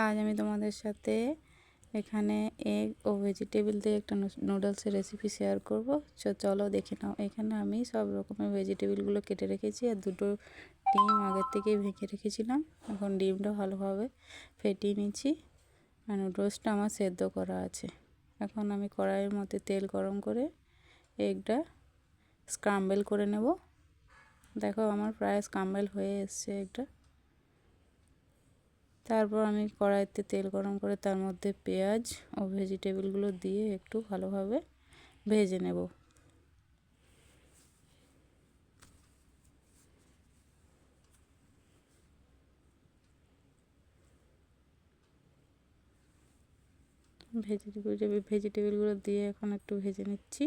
আজ আমি তোমাদের সাথে এখানে এগ ও ভেজিটেবল দিয়ে একটা নুডলসের রেসিপি শেয়ার করব। চলো দেখে নাও। এখানে আমি সব রকমের ভেজিটেবলগুলো কেটে রেখেছি আর দুটো ডিম আগের থেকেই ভেঙে রেখেছিলাম। এখন ডিমটা ভালোভাবে ফেটিয়ে নিচ্ছি আর নুডলসটা আমার সেদ্ধ করা আছে। এখন আমি কড়াইয়ের মধ্যে তেল গরম করে এগটা স্ক্রাম্বল করে নেব। দেখো আমার প্রায় স্ক্রাম্বল হয়ে এসছে এগটা। তারপর আমি কড়াইতে তেল গরম করে তার মধ্যে পেঁয়াজ ও ভেজিটেবলগুলো দিয়ে একটু ভালোভাবে ভেজে নেব। ভেজিটেবলগুলো দিয়ে এখন একটু ভেজে নিচ্ছি।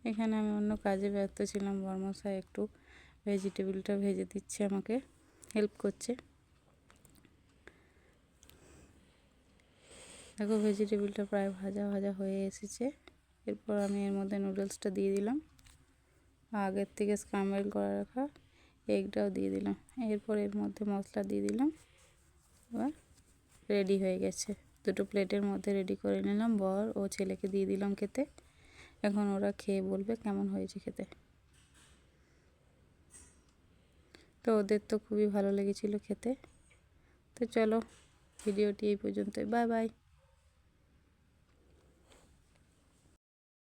এখানে আমি অন্য কাজে ব্যস্ত ছিলাম, বর্মশাই একটু ভেজিটেবলটা ভেজে দিচ্ছে, আমাকে হেল্প করছে। দেখো ভেজিটেবলটা প্রায় ভাজা ভাজা হয়ে এসেছে। এরপর আমি এর মধ্যে নুডলসটা দিয়ে দিলাম, আগের থেকে স্ক্রাম্বল করে রাখা এগটাও দিয়ে দিলাম। এরপর এর মধ্যে মশলা দিয়ে দিলাম। এবার রেডি হয়ে গেছে। দুটো প্লেটের মধ্যে রেডি করে নিলাম, বর ও ছেলেকে দিয়ে দিলাম খেতে। এখন ওরা খেয়ে বলবে কেমন হয়েছে খেতে। তো ওদের তো খুবই ভালো লেগেছিল খেতে। তো চলো ভিডিওটি এই পর্যন্তই। Bye bye.